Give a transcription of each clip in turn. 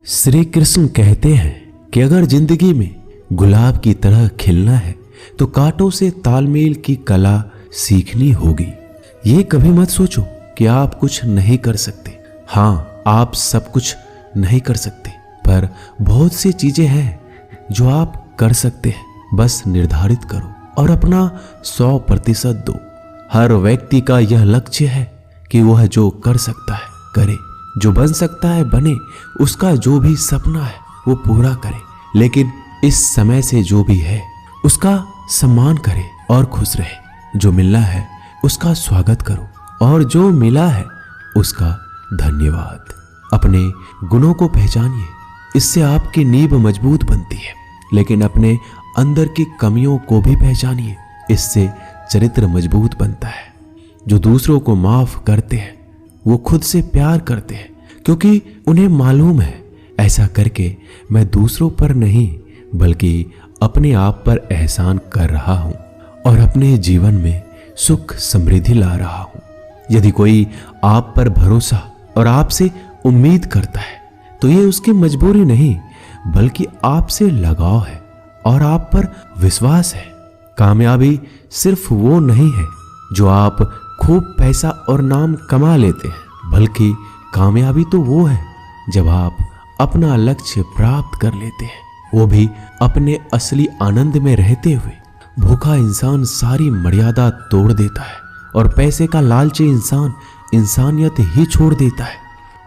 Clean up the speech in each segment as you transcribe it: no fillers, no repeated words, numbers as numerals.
श्री कृष्ण कहते हैं कि अगर जिंदगी में गुलाब की तरह खिलना है तो कांटों से तालमेल की कला सीखनी होगी। ये कभी मत सोचो कि आप कुछ नहीं कर सकते। हाँ, आप सब कुछ नहीं कर सकते, पर बहुत सी चीजें हैं जो आप कर सकते हैं। बस निर्धारित करो और अपना 100% दो। हर व्यक्ति का यह लक्ष्य है कि वह जो कर सकता है करे, जो बन सकता है बने, उसका जो भी सपना है वो पूरा करे। लेकिन इस समय से जो भी है उसका सम्मान करे और खुश रहे। जो मिलना है उसका स्वागत करो और जो मिला है उसका धन्यवाद। अपने गुणों को पहचानिए, इससे आपकी नींव मजबूत बनती है। लेकिन अपने अंदर की कमियों को भी पहचानिए, इससे चरित्र मजबूत बनता है। जो दूसरों को माफ करते हैं वो खुद से प्यार करते हैं, क्योंकि उन्हें मालूम है ऐसा करके मैं दूसरों पर नहीं बल्कि अपने आप पर एहसान कर रहा हूं और अपने जीवन में सुख समृद्धि ला रहा हूं। यदि कोई आप पर भरोसा और आपसे उम्मीद करता है तो ये उसकी मजबूरी नहीं बल्कि आपसे लगाव है और आप पर विश्वास है। कामयाबी सिर्फ वो नहीं है जो आप खूब पैसा और नाम कमा लेते हैं, बल्कि कामयाबी तो वो है जब आप अपना लक्ष्य प्राप्त कर लेते हैं, वो भी अपने असली आनंद में रहते हुए। भूखा इंसान सारी मर्यादा तोड़ देता है और पैसे का लालची इंसान इंसानियत ही छोड़ देता है।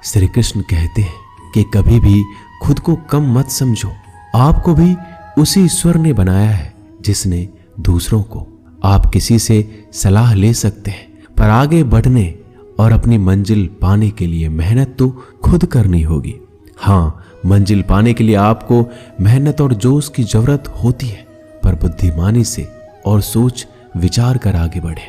श्री कृष्ण कहते हैं कि कभी भी खुद को कम मत समझो। आपको भी उसी ईश्वर ने बनाया है जिसने दूसरों को। आप किसी से सलाह ले सकते हैं, पर आगे बढ़ने और अपनी मंजिल पाने के लिए मेहनत तो खुद करनी होगी। हाँ, मंजिल पाने के लिए आपको मेहनत और जोश की जरूरत होती है, पर बुद्धिमानी से और सोच विचार कर आगे बढ़े।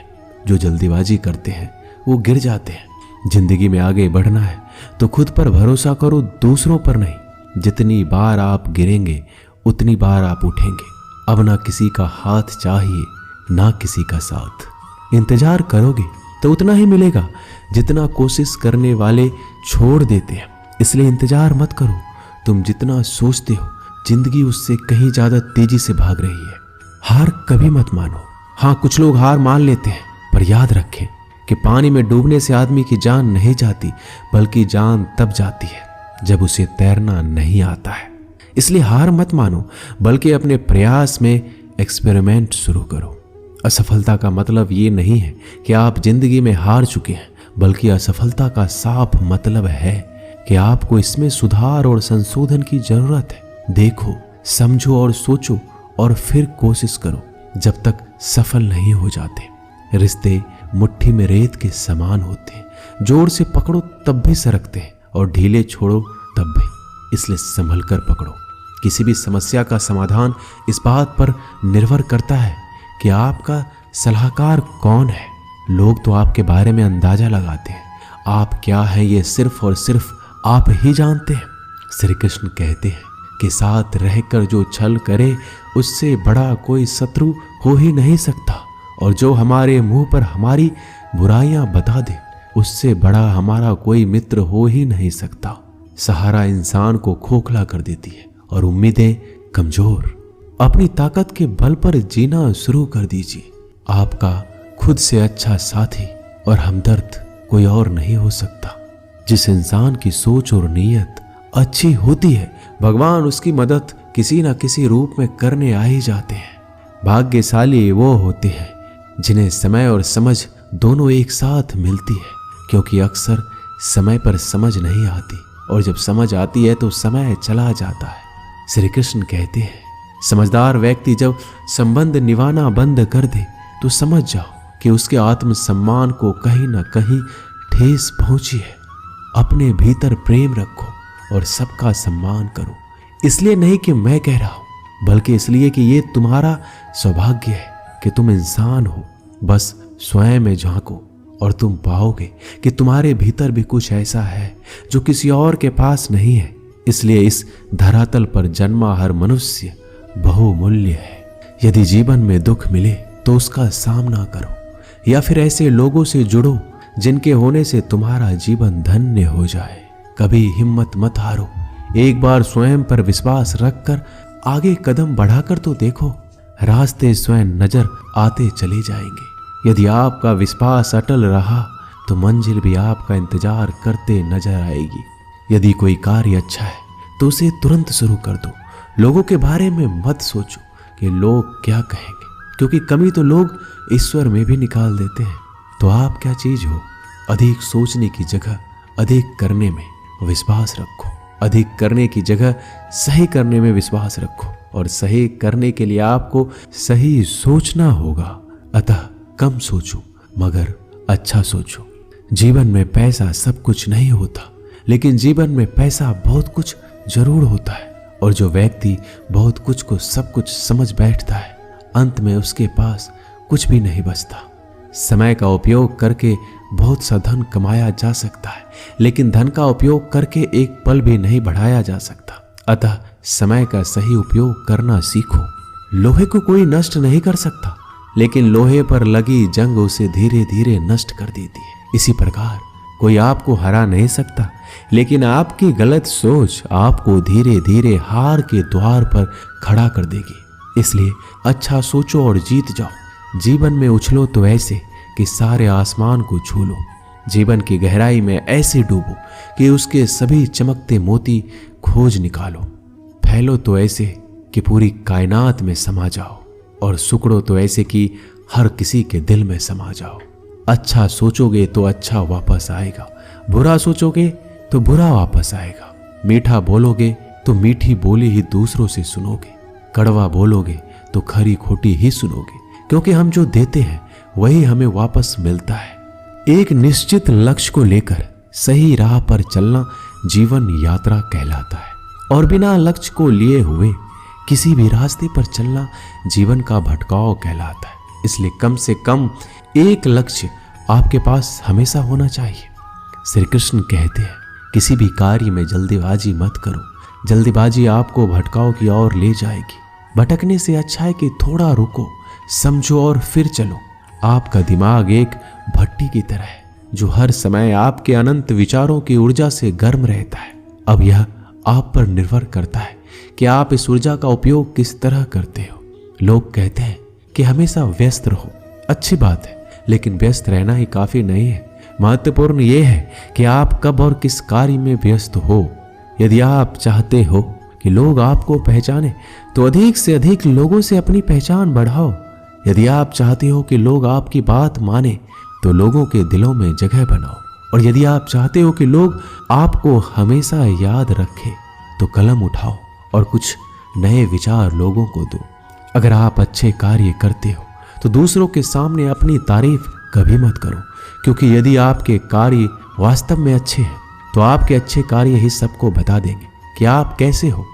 जो जल्दीबाजी करते हैं वो गिर जाते हैं। जिंदगी में आगे बढ़ना है तो खुद पर भरोसा करो, दूसरों पर नहीं। जितनी बार आप गिरेंगे उतनी बार आप उठेंगे। अब ना किसी का हाथ चाहिए ना किसी का साथ। इंतजार करोगे तो उतना ही मिलेगा जितना कोशिश करने वाले छोड़ देते हैं। इसलिए इंतजार मत करो। तुम जितना सोचते हो जिंदगी उससे कहीं ज्यादा तेजी से भाग रही है। हार कभी मत मानो। हाँ, कुछ लोग हार मान लेते हैं, पर याद रखें कि पानी में डूबने से आदमी की जान नहीं जाती, बल्कि जान तब जाती है जब उसे तैरना नहीं आता है। इसलिए हार मत मानो, बल्कि अपने प्रयास में एक्सपेरिमेंट शुरू करो। असफलता का मतलब ये नहीं है कि आप जिंदगी में हार चुके हैं, बल्कि असफलता का साफ मतलब है कि आपको इसमें सुधार और संशोधन की जरूरत है। देखो, समझो और सोचो और फिर कोशिश करो जब तक सफल नहीं हो जाते। रिश्ते मुट्ठी में रेत के समान होते हैं। जोर से पकड़ो तब भी सरकते हैं और ढीले छोड़ो तब भी। इसलिए संभल कर पकड़ो। किसी भी समस्या का समाधान इस बात पर निर्भर करता है कि आपका सलाहकार कौन है। लोग तो आपके बारे में अंदाजा लगाते हैं, आप क्या हैं ये सिर्फ और सिर्फ आप ही जानते हैं। श्री कृष्ण कहते हैं कि साथ रहकर जो छल करे उससे बड़ा कोई शत्रु हो ही नहीं सकता, और जो हमारे मुंह पर हमारी बुराइयां बता दे उससे बड़ा हमारा कोई मित्र हो ही नहीं सकता। सहारा इंसान को खोखला कर देती है और उम्मीदें कमजोर। अपनी ताकत के बल पर जीना शुरू कर दीजिए। आपका खुद से अच्छा साथी और हमदर्द कोई और नहीं हो सकता। जिस इंसान की सोच और नीयत अच्छी होती है, भगवान उसकी मदद किसी न किसी रूप में करने आ ही जाते हैं। भाग्यशाली वो होते हैं जिन्हें समय और समझ दोनों एक साथ मिलती है, क्योंकि अक्सर समय पर समझ नहीं आती और जब समझ आती है तो समय चला जाता है। श्री कृष्ण कहते हैं, समझदार व्यक्ति जब संबंध निभाना बंद कर दे तो समझ जाओ कि उसके आत्मसम्मान को कहीं ना कहीं ठेस पहुंची है। अपने भीतर प्रेम रखो और सबका सम्मान करो। इसलिए नहीं कि मैं कह रहा हूं, बल्कि इसलिए कि ये तुम्हारा सौभाग्य है कि तुम इंसान हो। बस स्वयं में झांको और तुम पाओगे कि तुम्हारे भीतर भी कुछ ऐसा है जो किसी और के पास नहीं है। इसलिए इस धरातल पर जन्मा हर मनुष्य बहुमूल्य है। यदि जीवन में दुख मिले तो उसका सामना करो, या फिर ऐसे लोगों से जुड़ो जिनके होने से तुम्हारा जीवन धन्य हो जाए। कभी हिम्मत मत हारो, एक बार स्वयं पर विश्वास रखकर आगे कदम बढ़ाकर तो देखो, रास्ते स्वयं नजर आते चले जाएंगे। यदि आपका विश्वास अटल रहा तो मंजिल भी आपका इंतजार करते नजर आएगी। यदि कोई कार्य अच्छा है तो उसे तुरंत शुरू कर दो। लोगों के बारे में मत सोचो कि लोग क्या कहेंगे, क्योंकि कमी तो लोग ईश्वर में भी निकाल देते हैं। तो आप क्या चीज हो? अधिक सोचने की जगह अधिक करने में विश्वास रखो। अधिक करने की जगह सही करने में विश्वास रखो, और सही करने के लिए आपको सही सोचना होगा। अतः कम सोचो मगर अच्छा सोचो। जीवन में पैसा सब कुछ नहीं होता, लेकिन जीवन में पैसा बहुत कुछ जरूर होता है। और जो व्यक्ति बहुत कुछ को सब कुछ समझ बैठता है, अंत में उसके पास कुछ भी नहीं बचता। समय का उपयोग करके बहुत सा धन कमाया जा सकता है, लेकिन धन का उपयोग करके एक पल भी नहीं बढ़ाया जा सकता। अतः समय का सही उपयोग करना सीखो। लोहे को कोई नष्ट नहीं कर सकता, लेकिन लोहे पर लगी जंग उसे धीरे धीरे नष्ट कर देती है। इसी प्रकार कोई आपको हरा नहीं सकता, लेकिन आपकी गलत सोच आपको धीरे धीरे हार के द्वार पर खड़ा कर देगी। इसलिए अच्छा सोचो और जीत जाओ। जीवन में उछलो तो ऐसे कि सारे आसमान को छू लो। जीवन की गहराई में ऐसे डूबो कि उसके सभी चमकते मोती खोज निकालो। फैलो तो ऐसे कि पूरी कायनात में समा जाओ, और सुकड़ो तो ऐसे कि हर किसी के दिल में समा जाओ। अच्छा सोचोगे तो अच्छा वापस आएगा, बुरा सोचोगे तो बुरा वापस आएगा। मीठा बोलोगे तो मीठी बोली ही दूसरों से सुनोगे, कड़वा बोलोगे तो खरी खोटी ही सुनोगे, क्योंकि हम जो देते हैं वही हमें वापस मिलता है। एक निश्चित लक्ष्य को लेकर सही राह पर चलना जीवन यात्रा कहलाता है, और बिना लक्ष्य को लिए हुए किसी भी रास्ते पर चलना जीवन का भटकाव कहलाता है। इसलिए कम से कम एक लक्ष्य आपके पास हमेशा होना चाहिए। श्री कृष्ण कहते हैं, किसी भी कार्य में जल्दीबाजी मत करो। जल्दीबाजी आपको भटकाव की ओर ले जाएगी। भटकने से अच्छा है कि थोड़ा रुको, समझो और फिर चलो। आपका दिमाग एक भट्टी की तरह है, जो हर समय आपके अनंत विचारों की ऊर्जा से गर्म रहता है। अब यह आप पर निर्भर करता है कि आप इस ऊर्जा का उपयोग किस तरह करते हो। लोग कहते हैं कि हमेशा व्यस्त रहो। अच्छी बात है, लेकिन व्यस्त रहना ही काफी नहीं है। महत्वपूर्ण यह है कि आप कब और किस कार्य में व्यस्त हो। यदि आप चाहते हो कि लोग आपको पहचाने, तो अधिक से अधिक लोगों से अपनी पहचान बढ़ाओ। यदि आप चाहते हो कि लोग आपकी बात माने, तो लोगों के दिलों में जगह बनाओ। और यदि आप चाहते हो कि लोग आपको हमेशा याद रखें, तो कलम उठाओ और कुछ नए विचार लोगों को दो। अगर आप अच्छे कार्य करते हो तो दूसरों के सामने अपनी तारीफ कभी मत करो, क्योंकि यदि आपके कार्य वास्तव में अच्छे हैं तो आपके अच्छे कार्य ही सबको बता देंगे कि आप कैसे हो।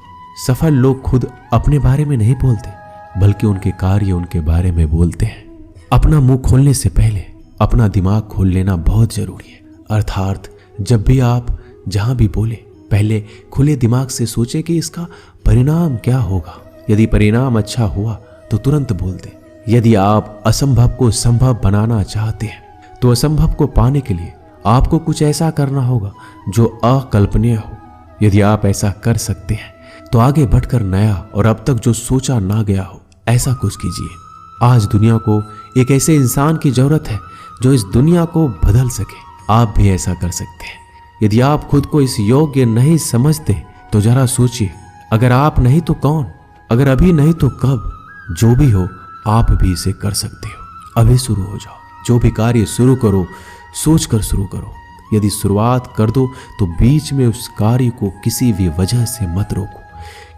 सफल लोग खुद अपने बारे में नहीं बोलते, बल्कि उनके कार्य उनके बारे में बोलते हैं। अपना मुंह खोलने से पहले अपना दिमाग खोल लेना बहुत जरूरी है। अर्थात जब भी आप जहां भी बोले, पहले खुले दिमाग से सोचें कि इसका परिणाम क्या होगा। यदि परिणाम अच्छा हुआ तो तुरंत बोल दें। यदि आप असंभव को संभव बनाना चाहते हैं, तो असंभव को पाने के लिए आपको कुछ ऐसा करना होगा जो अकल्पनीय हो। यदि आप ऐसा कर सकते हैं तो आगे बढ़कर नया और अब तक जो सोचा ना गया हो, ऐसा कुछ कीजिए। आज दुनिया को एक ऐसे इंसान की जरूरत है जो इस दुनिया को बदल सके। आप भी ऐसा कर सकते हैं। यदि आप खुद को इस योग्य नहीं समझते तो जरा सोचिए, अगर आप नहीं तो कौन? अगर अभी नहीं तो कब? जो भी हो, आप भी इसे कर सकते हो। अभी शुरू हो जाओ। जो भी कार्य शुरू करो, सोच कर शुरू करो। यदि शुरुआत कर दो तो बीच में उस कार्य को किसी भी वजह से मत रोको,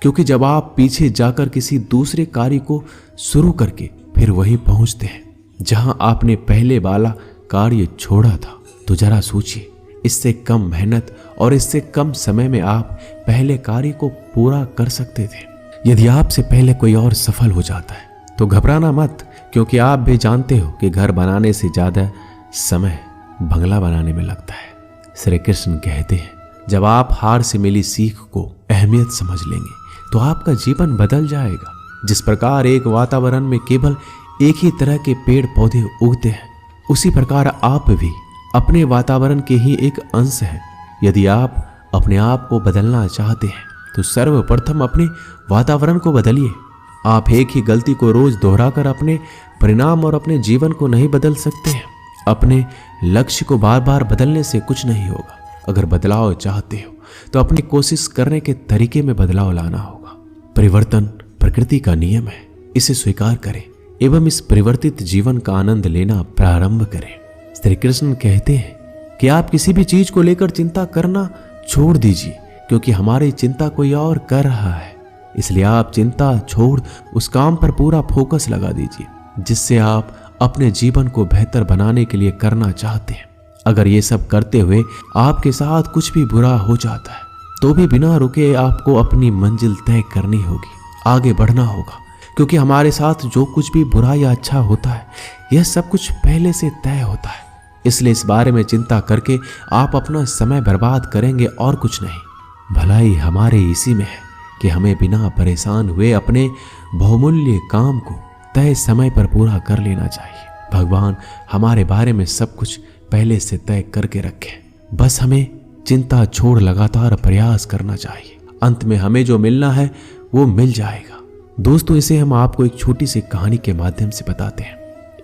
क्योंकि जब आप पीछे जाकर किसी दूसरे कार्य को शुरू करके फिर वहीं पहुंचते हैं जहां आपने पहले वाला कार्य छोड़ा था, तो जरा सोचिए, इससे कम मेहनत और इससे कम समय में आप पहले कार्य को पूरा कर सकते थे। यदि आपसे पहले कोई और सफल हो जाता है तो घबराना मत, क्योंकि आप भी जानते हो कि घर बनाने से ज्यादा समय बंगला बनाने में लगता है। श्री कृष्ण कहते हैं, जब आप हार से मिली सीख को अहमियत समझ लेंगे तो आपका जीवन बदल जाएगा। जिस प्रकार एक वातावरण में केवल एक ही तरह के पेड़ पौधे उगते हैं, उसी प्रकार आप भी अपने वातावरण के ही एक अंश हैं। यदि आप अपने आप को बदलना चाहते हैं तो सर्वप्रथम अपने वातावरण को बदलिए। आप एक ही गलती को रोज दोहराकर अपने परिणाम और अपने जीवन को नहीं बदल सकते हैं। अपने लक्ष्य को बार बार बदलने से कुछ नहीं होगा। अगर बदलाव चाहते हो तो अपनी कोशिश करने के तरीके में बदलाव लाना होगा। परिवर्तन प्रकृति का नियम है, इसे स्वीकार करें एवं इस परिवर्तित जीवन का आनंद लेना प्रारंभ करें। श्री कृष्ण कहते हैं कि आप किसी भी चीज को लेकर चिंता करना छोड़ दीजिए, क्योंकि हमारी चिंता कोई और कर रहा है। इसलिए आप चिंता छोड़ उस काम पर पूरा फोकस लगा दीजिए जिससे आप अपने जीवन को बेहतर बनाने के लिए करना चाहते हैं। अगर ये सब करते हुए आपके साथ कुछ भी बुरा हो जाता है तो भी बिना रुके आपको अपनी मंजिल तय करनी होगी, आगे बढ़ना होगा, क्योंकि हमारे साथ जो कुछ भी बुरा या अच्छा होता है यह सब कुछ पहले से तय होता है। इसलिए इस बारे में चिंता करके आप अपना समय बर्बाद करेंगे और कुछ नहीं। भलाई हमारे इसी में है कि हमें बिना परेशान हुए अपने बहुमूल्य काम को तय समय पर पूरा कर लेना चाहिए। भगवान हमारे बारे में सब कुछ पहले से तय करके रखे, बस हमें चिंता छोड़ लगातार प्रयास करना चाहिए। अंत में हमें जो मिलना है वो मिल जाएगा। दोस्तों, इसे हम आपको एक छोटी सी कहानी के माध्यम से बताते हैं।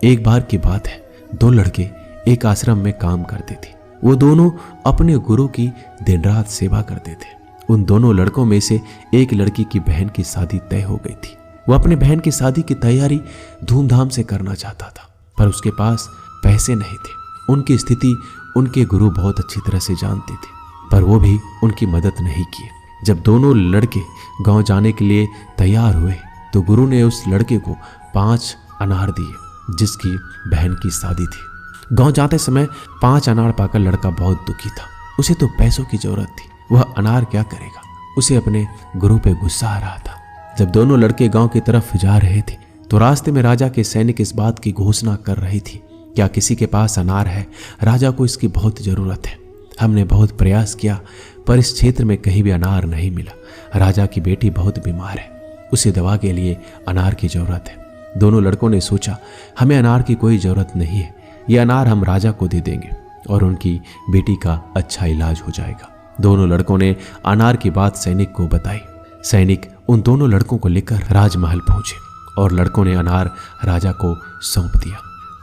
एक बार की बात है, दो लड़के एक आश्रम में काम करते थे। वो दोनों अपने गुरु की दिन रात सेवा करते थे। उन दोनों लड़कों में से एक लड़की की बहन की शादी तय हो गई थी। वो अपने बहन की शादी की तैयारी धूमधाम से करना चाहता था, पर उसके पास पैसे नहीं थे। उनकी स्थिति उनके गुरु बहुत अच्छी तरह से जानते थे, पर वो भी उनकी मदद नहीं किए। जब दोनों लड़के गांव जाने के लिए तैयार हुए तो गुरु ने उस लड़के को 5 अनार दिए जिसकी बहन की शादी थी। गांव जाते समय 5 अनार पाकर लड़का बहुत दुखी था। उसे तो पैसों की जरूरत थी, वह अनार क्या करेगा। उसे अपने गुरु पे गुस्सा आ रहा था। जब दोनों लड़के गांव की तरफ जा रहे थे तो रास्ते में राजा के सैनिक इस बात की घोषणा कर रही थी, क्या किसी के पास अनार है? राजा को इसकी बहुत जरूरत है। हमने बहुत प्रयास किया पर इस क्षेत्र में कहीं भी अनार नहीं मिला। राजा की बेटी बहुत बीमार है, उसे दवा के लिए अनार की जरूरत है। दोनों लड़कों ने सोचा, हमें अनार की कोई जरूरत नहीं है, ये अनार हम राजा को दे देंगे और उनकी बेटी का अच्छा इलाज हो जाएगा। दोनों लड़कों ने अनार की बात सैनिक को बताई। सैनिक उन दोनों लड़कों को लेकर राजमहल पहुंचे और लड़कों ने अनार राजा को सौंप दिया।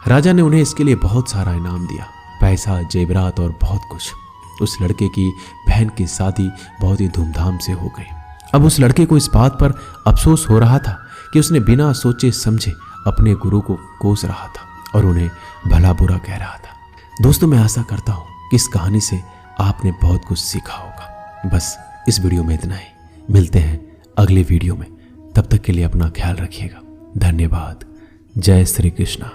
राजा ने उन्हें इसके लिए बहुत सारा इनाम दिया, पैसा, जेवरात और बहुत कुछ। उस लड़के की बहन की शादी बहुत ही धूमधाम से हो गई। अब उस लड़के को इस बात पर अफसोस हो रहा था कि उसने बिना सोचे समझे अपने गुरु को कोस रहा था और उन्हें भला बुरा कह रहा था। दोस्तों, मैं आशा करता हूँ कि इस कहानी से आपने बहुत कुछ सीखा होगा। बस इस वीडियो में इतना ही। मिलते हैं अगले वीडियो में, तब तक के लिए अपना ख्याल रखिएगा। धन्यवाद। जय श्री कृष्णा।